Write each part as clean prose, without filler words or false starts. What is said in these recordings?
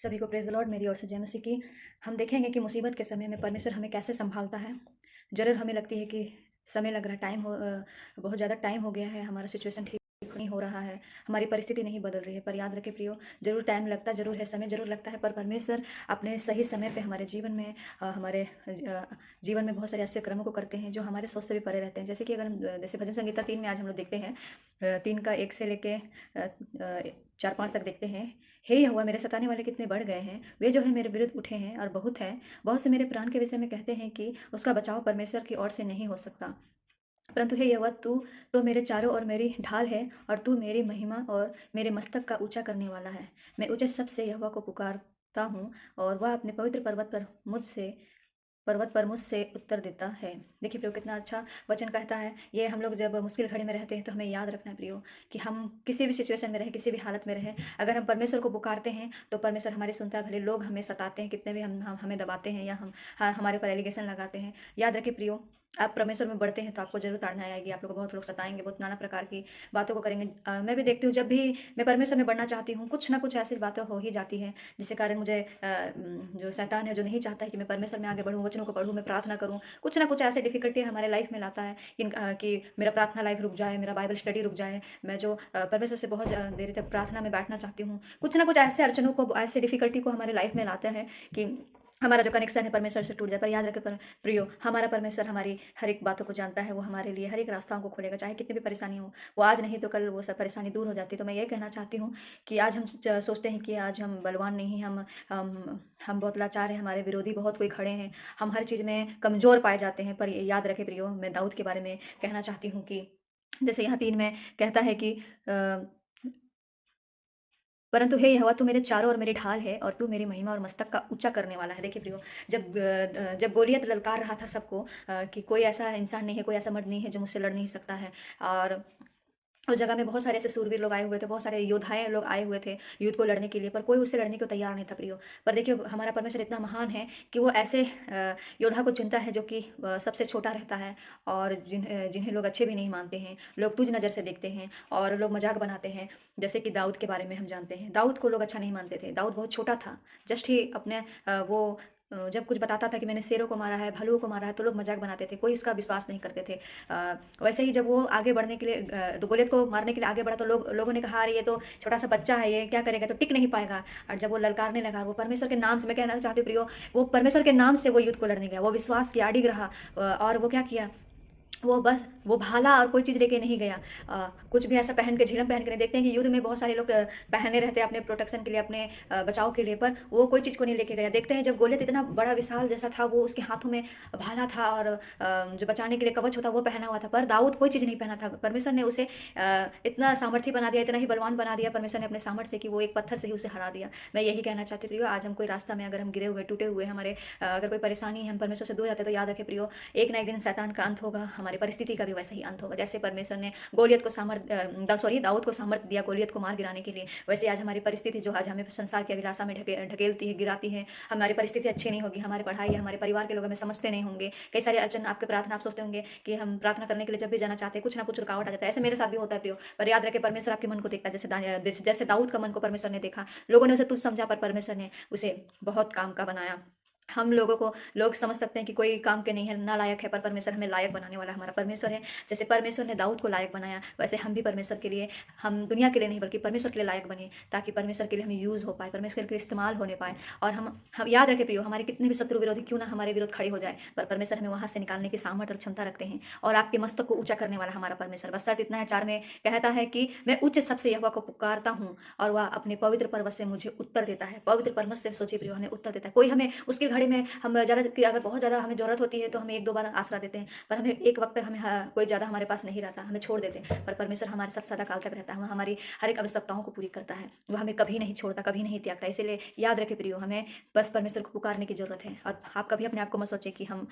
सभी को praise the Lord मेरी ओर से जय मसीह की। हम देखेंगे कि मुसीबत के समय में परमेश्वर हमें कैसे सँभालता है। ज़रूर हमें लगती है कि समय लग रहा है, बहुत ज़्यादा टाइम हो गया है, हमारा सिचुएशन ठीक नहीं हो रहा है, हमारी परिस्थिति नहीं बदल रही है। पर याद रखें प्रियो, ज़रूर टाइम लगता ज़रूर है, समय ज़रूर लगता है, पर परमेश्वर अपने सही समय पे हमारे जीवन में हमारे जीवन में बहुत सारे ऐसे कर्मों को करते हैं जो हमारे सोच से भी परे रहते हैं। जैसे कि अगर हम जैसे भजन संहिता 3 में आज हम लोग देखते हैं, 3 का 1 से लेके 4-5 तक देखते हैं। हे यहोवा, मेरे सताने वाले कितने बढ़ गए हैं, वे जो है मेरे विरुद्ध उठे हैं और बहुत हैं। बहुत से मेरे प्राण के विषय में कहते हैं कि उसका बचाव परमेश्वर की ओर से नहीं हो सकता। परंतु हे यहोवा, तू तो मेरे चारों ओर मेरी ढाल है और तू मेरी महिमा और मेरे मस्तक का ऊंचा करने वाला है। मैं ऊंचे शब्द से यहोवा को पुकारता हूँ और वह अपने पवित्र पर्वत पर मुझसे उत्तर देता है। देखिए प्रियो, कितना अच्छा वचन कहता है। ये हम लोग जब मुश्किल घड़ी में रहते हैं तो हमें याद रखना है प्रियो, कि हम किसी भी सिचुएशन में रहे, किसी भी हालत में रहे, अगर हम परमेश्वर को पुकारते हैं तो परमेश्वर हमारी सुनता है। भले लोग हमें सताते हैं, कितने भी हम हमें दबाते हैं या हमारे ऊपर एलिगेशन लगाते हैं, याद रखिए प्रियो, आप परमेश्वर में बढ़ते हैं तो आपको जरूर ताड़ना आएगी। आप लोग को बहुत लोग सताएंगे, बहुत नाना प्रकार की बातों को करेंगे। मैं भी देखती हूँ, जब भी मैं परमेश्वर में बढ़ना चाहती हूँ, कुछ ना कुछ ऐसी बातें हो ही जाती हैं जिसके कारण मुझे जो शैतान है, जो नहीं चाहता है कि मैं परमेश्वर में आगे बढ़ूँ, वचनों को पढ़ूँ, मैं प्रार्थना करूँ, कुछ ना कुछ ऐसे डिफिकल्टी हमारे लाइफ में लाता है कि मेरा प्रार्थना लाइफ रुक जाए, मेरा बाइबल स्टडी रुक जाए। मैं जो परमेश्वर से बहुत देरी तक प्रार्थना में बैठना चाहती हूँ, कुछ ना कुछ ऐसे अड़चनों को, ऐसे डिफिकल्टी को हमारे लाइफ में लाते हैं कि हमारा जो कनेक्शन है परमेश्वर से टूट जाए। पर याद रखे प्रियो, हमारा परमेश्वर हमारी हर एक बातों को जानता है। वो हमारे लिए हर एक रास्ताओं को खोलेगा, चाहे कितनी भी परेशानी हो। वो आज नहीं तो कल वो सब परेशानी दूर हो जाती है। तो मैं ये कहना चाहती हूँ कि आज हम सोचते हैं कि आज हम बलवान नहीं हैं, हम बहुत लाचार हैं, हमारे विरोधी बहुत कोई खड़े हैं, हम हर चीज़ में कमज़ोर पाए जाते हैं। पर याद रखे प्रियो, मैं दाऊद के बारे में कहना चाहती हूँ कि जैसे यहाँ 3 में कहता है कि परंतु हे यहोवा, तू मेरे चारों ओर मेरी ढाल है और तू मेरी महिमा और मस्तक का ऊंचा करने वाला है। देखिए प्रियो, जब गोलियत ललकार रहा था सबको, कि कोई ऐसा इंसान नहीं है, कोई ऐसा मर्द नहीं है जो मुझसे लड़ नहीं सकता है, और उस जगह में बहुत सारे ऐसे सूरवीर लोग आए हुए थे, बहुत सारे योद्धाएं लोग आए हुए थे युद्ध को लड़ने के लिए, पर कोई उससे लड़ने को तैयार नहीं था प्रियो। पर देखिए, हमारा परमेश्वर इतना महान है कि वो ऐसे योद्धा को चुनता है जो कि सबसे छोटा रहता है, और जिन्हें लोग अच्छे भी नहीं मानते हैं, लोग तुझ नज़र से देखते हैं और लोग मजाक बनाते हैं। जैसे कि दाऊद के बारे में हम जानते हैं, दाऊद को लोग अच्छा नहीं मानते थे। दाऊद बहुत छोटा था, जस्ट ही अपने वो जब कुछ बताता था कि मैंने शेरों को मारा है, भालुओं को मारा है, तो लोग मजाक बनाते थे, कोई उसका विश्वास नहीं करते थे। वैसे ही जब वो आगे बढ़ने के लिए तो गोलियत को मारने के लिए आगे बढ़ा, तो लोगों ने कहा, अरे ये तो छोटा सा बच्चा है, ये क्या करेगा, तो टिक नहीं पाएगा। और जब वो ललकारने लगा, वो परमेश्वर के नाम से, मैं कहना चाहती हूँ प्रियो, वो परमेश्वर के नाम से वो युद्ध को लड़ने गया, वो विश्वास किया, अडिग रहा। और वो क्या किया, वो बस वो भाला और कोई चीज़ लेके नहीं गया। कुछ भी ऐसा पहन के, झिलम पहन के नहीं। देखते हैं कि युद्ध में बहुत सारे लोग पहने रहते हैं अपने प्रोटेक्शन के लिए, अपने बचाव के लिए, पर वो कोई चीज़ को नहीं लेके गया। देखते हैं जब गोलियत इतना बड़ा विशाल जैसा था, वो उसके हाथों में भाला था और जो बचाने के लिए कवच होता वो पहना हुआ था, पर दाऊद कोई चीज़ नहीं पहना था। परमेश्वर ने उसे इतना सामर्थ्य बना दिया, इतना ही बलवान बना दिया परमेश्वर ने अपने सामर्थ्य से, कि वो एक पत्थर से ही उसे हरा दिया। मैं यही कहना चाहती प्रियो, आज हम कोई रास्ता में अगर हम गिरे हुए, टूटे हुए, हमारे अगर कोई परेशानी है, हम परमेश्वर से दूर जाते हैं, तो याद रखें प्रियो, एक ना एक दिन शैतान का अंत होगा, हमारी परिस्थिति का भी वैसे ही अंत होगा। जैसे परमेश्वर ने गोलियत को दाऊद को सामर्थ्य दिया गोलियत को मार गिराने के लिए, वैसे आज हमारी परिस्थिति जो आज हमें संसार की अभिलाषा में ढकेलती है, गिराती है, हमारी परिस्थिति अच्छी नहीं होगी, हमारी पढ़ाई, हमारे परिवार के लोग हमें समझते नहीं होंगे, कई सारे अड़चन, आपके प्रार्थना, आप सोचते होंगे कि हम प्रार्थना करने के लिए जब भी जाना चाहते हैं, कुछ ना कुछ रुकावट आ जाता है। ऐसे मेरे साथ भी होता है प्रियो, पर याद रखे परमेश्वर आपके मन को देखता है। जैसे दाऊद का मन को परमेश्वर ने देखा, लोगों ने उसे तुच्छ समझा, पर परमेश्वर ने उसे बहुत काम का बनाया। हम लोगों को लोग समझ सकते हैं कि कोई काम के नहीं है, नालायक है, पर परमेश्वर हमें लायक बनाने वाला हमारा परमेश्वर है। जैसे परमेश्वर ने दाऊद को लायक बनाया, वैसे हम भी परमेश्वर के लिए, हम दुनिया के लिए नहीं बल्कि परमेश्वर के लिए लायक बने, ताकि परमेश्वर के लिए हम यूज़ हो पाए, परमेश्वर के लिए इस्तेमाल होने पाए। और हम याद रखें प्रियो, हमारे कितने भी शत्रु विरोधी क्यों ना हमारे विरोध खड़े हो जाए, पर परमेश्वर हमें वहाँ से निकालने की सामर्थ्य और क्षमता रखते हैं। और आपके मस्तक को ऊंचा करने वाला हमारा परमेश्वर, बस शर्त इतना है, 4 में कहता है कि मैं उच्च सबसे यहोवा को पुकारता हूँ और वह अपने पवित्र पर्वत से मुझे उत्तर देता है। पवित्र पर्वत से सोचिए प्रियो, हमें उत्तर देता है। कोई हमें उसकी घड़ी में, हम ज़्यादा कि अगर बहुत ज़्यादा हमें ज़रूरत होती है तो हमें 1-2 बार आसरा देते हैं, पर हमें एक वक्त तक हमें कोई ज़्यादा हमारे पास नहीं रहता, हमें छोड़ देते हैं। पर परमेश्वर हमारे साथ सदा काल तक रहता है, वो हमारी हर एक आवश्यकताओं को पूरी करता है, वो हमें कभी नहीं छोड़ता, कभी नहीं त्यागता। इसीलिए याद रखे प्रियो, हमें बस परमेश्वर को पुकारने की ज़रूरत है। और आप कभी अपने आप को मत सोचिए कि हम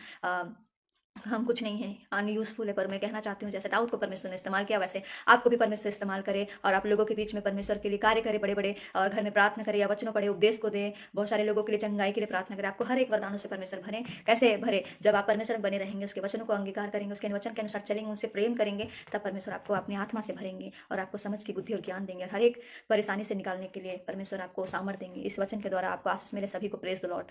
हम कुछ नहीं हैं, अनयूज़फुल है, पर मैं कहना चाहती हूँ जैसे दाऊद को परमेश्वर ने इस्तेमाल किया, वैसे आपको भी परमेश्वर इस्तेमाल करे और आप लोगों के बीच में परमेश्वर के लिए कार्य करे बड़े-बड़े, और घर में प्रार्थना करे या वचनों पढ़े, उपदेश को दे, बहुत सारे लोगों के लिए चंगाई के लिए प्रार्थना करे। आपको हर एक वरदानों से परमेश्वर भरे। कैसे भरे? जब आप परमेश्वर में बने रहेंगे, उसके वचनों को अंगीकार करेंगे, उसके वचन के अनुसार चलेंगे, उनसे प्रेम करेंगे, तब परमेश्वर आपको अपनी आत्मा से भरेंगे और आपको समझ की बुद्धि और ज्ञान देंगे, और हर एक परेशानी से निकालने के लिए परमेश्वर आपको सामर्थ देंगे। इस वचन के द्वारा आपको आशीष मिले। सभी को प्रेज़ द लॉर्ड।